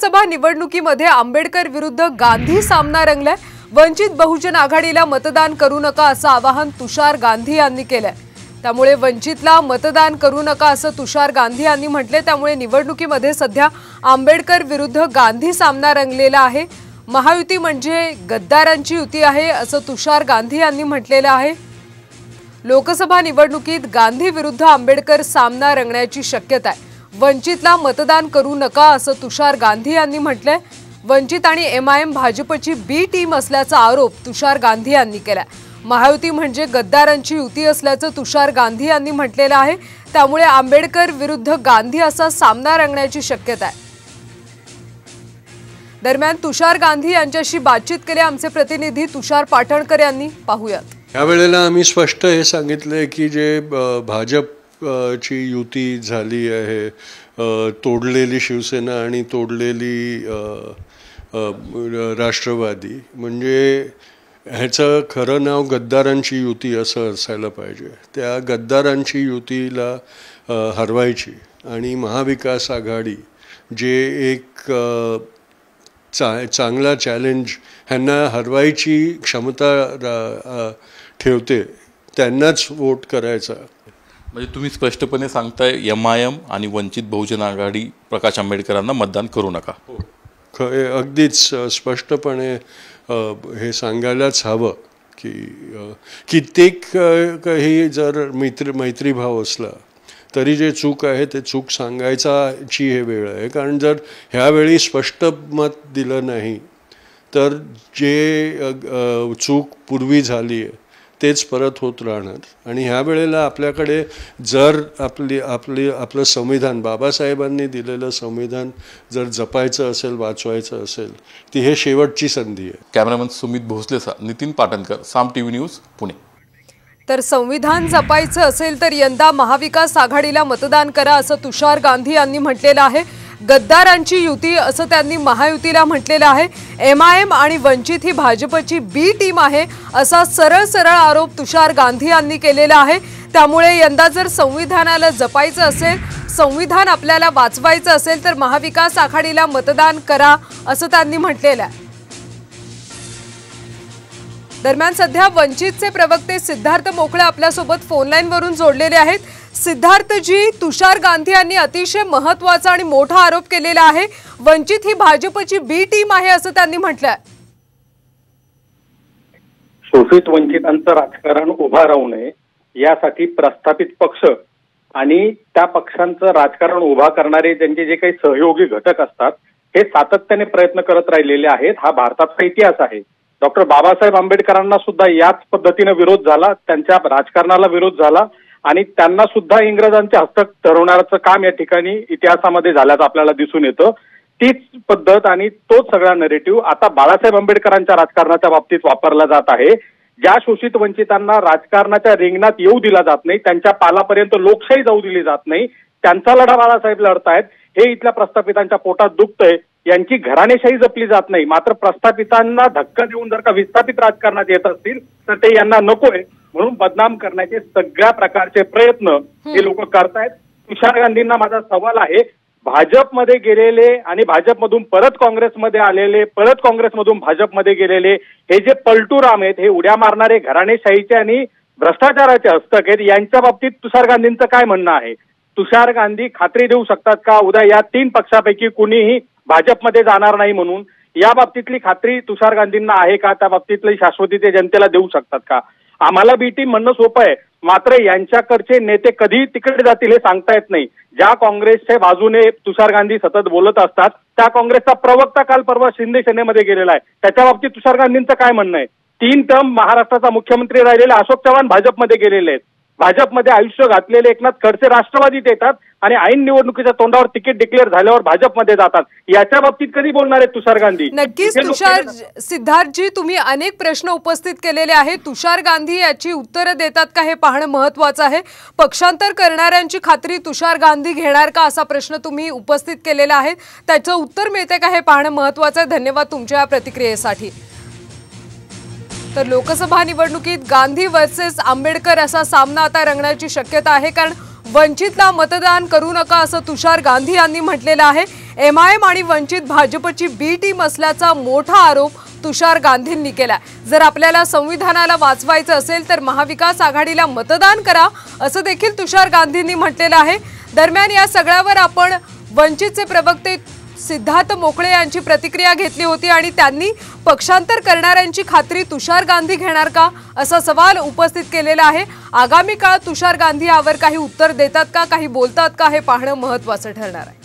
लोकसभा निवडणुकीमध्ये आंबेडकर विरुद्ध गांधी सामना रंगलाय। वंचित बहुजन आघाडीला मतदान करू नका असं आवाहन तुषार गांधी यांनी केलंय। त्यामुळे वंचितला मतदान करू नका असं तुषार गांधी यांनी म्हटले। त्यामुळे निवडणुकीमध्ये सध्या आंबेडकर विरुद्ध गांधी सामना रंगलेला आहे। महायुती म्हणजे गद्दारांची युती आहे असं तुषार गांधी यांनी म्हटलेलं आहे। लोकसभा निवडणुकीत गांधी विरुद्ध आंबेडकर सामना रंगण्याची शक्यता आहे। वंचितला मतदान करू नका असं तुषार गांधी यांनी म्हटलंय। वंचित आणि एमआयएम भाजपची बी टीम असल्याचा आरोप तुषार गांधी यांनी केलाय। महायुती म्हणजे गद्दारांची युती असल्याचं तुषार गांधी यांनी म्हटलेलं आहे। त्यामुळे आंबेडकर विरुद्ध गांधी असा सामना रंगण्याची शक्यता आहे। दरम्यान तुषार गांधी यांच्याशी बातचीत केली आमचे प्रतिनिधी तुषार पाटणकर यांनी। पाहूयात। यावेळेला आम्ही स्पष्ट हे सांगितले की जे भाजपची युती झाली आहे, तोडलेली शिवसेना आणि तोडलेली राष्ट्रवादी, म्हणजे ह्याचं खरं नाव गद्दारांची युती असं असायला पाहिजे। त्या गद्दारांची युतीला हरवायची आणि महाविकास आघाडी जे एक चांगला चॅलेंज ह्यांना हरवायची क्षमता ठेवते त्यांनाच वोट करायचा। म्हणजे तुम्ही स्पष्टपणे सांगताय एमआयएम आणि वंचित बहुजन आघाडी प्रकाश आंबेडकरांना मतदान करू नका। अगदीच स्पष्टपणे हे सांगायलाच हवं की कित्येक काही जर मैत्रीभाव असला तरी जे चूक आहे ते चूक सांगायची हे वेळ आहे। कारण जर ह्यावेळी स्पष्ट मत दिलं नाही तर जे चूक पूर्वी झाली आहे तेच परत होत राहणार। आणि ह्या वेळेला आपल्याकडे जर आपलं संविधान, बाबासाहेबांनी दिलेलं संविधान जर जपायचं असेल, वाचवायचं असेल, ती हे शेवटची संधी आहे। कॅमेरामन सुमित भोसले, नितीन पाटणकर, साम टीव्ही न्यूज, पुणे। तर संविधान जपायचं असेल तर यंदा महाविकास आघाडीला मतदान करा असं तुषार गांधी यांनी म्हटलेलं आहे। गद्दारांची युती असं त्यांनी महायुतीला म्हटलेलं आहे। एमआयएम आणि वंचित ही भाजपची बी टीम आहे असा सरळ आरोप तुषार गांधी यांनी केलेला आहे। त्यामुळे यंदा जर संविधानाला जपायचं असेल, संविधान आपल्याला वाचवायचं असेल तर महाविकास आघाडीला मतदान करा असं त्यांनी म्हटलेलं आहे। दरम्यान सध्या वंचितचे प्रवक्ते सिद्धार्थ मोकळे आपल्यासोबत फोनलाईन वरून जोडलेले आहेत। सिद्धार्थ जी, तुषार गांधी यांनी अतिशय महत्त्वाचा आणि मोठा आरोप केलेला आहे। वंचित ही भाजपची बी टीम आहे असं त्यांनी म्हटलंय। शोषित वंचितांचं राजकारण उभा राहू नये यासाठी प्रस्थापित पक्ष आणि त्या पक्षांचं राजकारण उभा करणारे त्यांचे जे काही सहयोगी घटक असतात हे सातत्याने प्रयत्न करत राहिलेले आहेत। हा भारताचा इतिहास आहे। डॉक्टर बाबासाहेब आंबेडकरांना सुद्धा याच पद्धतीने विरोध झाला, त्यांच्या राजकारणाला विरोध झाला आणि त्यांना सुद्धा इंग्रजांचे हस्तक ठरवण्याचं काम या ठिकाणी इतिहासामध्ये झाल्याचं आपल्याला दिसून येतं। तीच पद्धत आणि तोच सगळा नरेटिव्ह आता बाळासाहेब आंबेडकरांच्या राजकारणाच्या बाबतीत वापरला जात आहे। ज्या शोषित वंचितांना राजकारणाच्या रिंगणात येऊ दिला जात नाही, त्यांच्या पालापर्यंत लोकशाही जाऊ दिली जात नाही, त्यांचा लढा बाळासाहेब लढतायत। हे इथल्या प्रस्थापितांच्या पोटात दुखतंय। यांची घराणेशाही जपली जात नाही, मात्र प्रस्थापितांना धक्का देऊन जर का विस्थापित राजकारणात येत असतील तर ते यांना नकोय म्हणून बदनाम करण्याचे सगळ्या प्रकारचे प्रयत्न हे लोक करतायत। तुषार गांधींना माझा सवाल आहे, भाजपमध्ये गेलेले आणि भाजपमधून परत काँग्रेसमध्ये आलेले, परत काँग्रेसमधून भाजपमध्ये गेलेले हे जे पलटूराम आहेत, हे उड्या मारणारे घराणेशाहीचे आणि भ्रष्टाचाराचे हस्तक आहेत, यांच्या बाबतीत तुषार गांधींचं काय म्हणणं आहे? तुषार गांधी खात्री देऊ शकतात का उद्या या तीन पक्षापैकी कुणीही भाजपमध्ये जाणार नाही म्हणून? या बाबतीतली खात्री तुषार गांधींना आहे का? त्या बाबतीतली शाश्वती ते जनतेला देऊ शकतात का? आम्हाला बी टीम म्हणणं सोपं आहे, मात्र यांच्याकडचे नेते कधी तिकडे जातील हे सांगता येत नाही। ज्या काँग्रेसच्या बाजूने तुषार गांधी सतत बोलत असतात त्या काँग्रेसचा प्रवक्ता काल परवा शिंदे सेनेमध्ये गेलेला आहे, त्याच्या बाबतीत तुषार गांधींचं काय म्हणणं आहे? 3 टर्म महाराष्ट्राचा मुख्यमंत्री राहिलेले अशोक चव्हाण भाजपमध्ये गेलेले आहेत। भाजपमध्ये आयुष्य घातलेले एकनाथ खडसे राष्ट्रवादीत येतात आणि ऐन निवडणुकीच्या तोंडावर तिकीट डिक्लेअर झाल्यावर भाजपमध्ये जातात। याच्या बाबतीत कधी बोलणार आहेत तुषार गांधी? नक्कीच तुषार, सिद्धार्थजी, तुम्ही अनेक प्रश्न उपस्थित केलेले आहेत। तुषार गांधी याची उत्तरं देतात का हे पाहणं महत्त्वाचं आहे। पक्षांतर करणाऱ्यांची खात्री तुषार गांधी घेणार का असा प्रश्न तुम्ही उपस्थित केलेला आहे, त्याचं उत्तर मिळते का हे पाहणं महत्त्वाचं आहे। धन्यवाद तुमच्या या प्रतिक्रियेसाठी। तर लोकसभा निवडणुकीत गांधी वर्सेस आंबेडकर असा सामना आता रंगण्याची शक्यता आहे, कारण वंचितला मतदान करू नका असं तुषार गांधी यांनी म्हटलेलं आहे। MIM आणि वंचित भाजपची बी टीम असल्याचा मोठा आरोप तुषार गांधींनी केला। जर आपल्याला संविधानाला वाचवायचं असेल तर महाविकास आघाडीला मतदान करा असं देखील तुषार गांधींनी म्हटलेलं आहे। दरम्यान या सगळ्यावर आपण वंचितचे प्रवक्ते सिद्धार्थ मोकळे यांची प्रतिक्रिया घेतली होती आणि त्यांनी पक्षांतर करणाऱ्यांची खात्री तुषार गांधी घेणार का असा सवाल उपस्थित केलेला आहे। आगामी काळात तुषार गांधी यावर काही उत्तर देतात का, काही बोलतात का हे पाहणं महत्त्वाचं ठरणार आहे।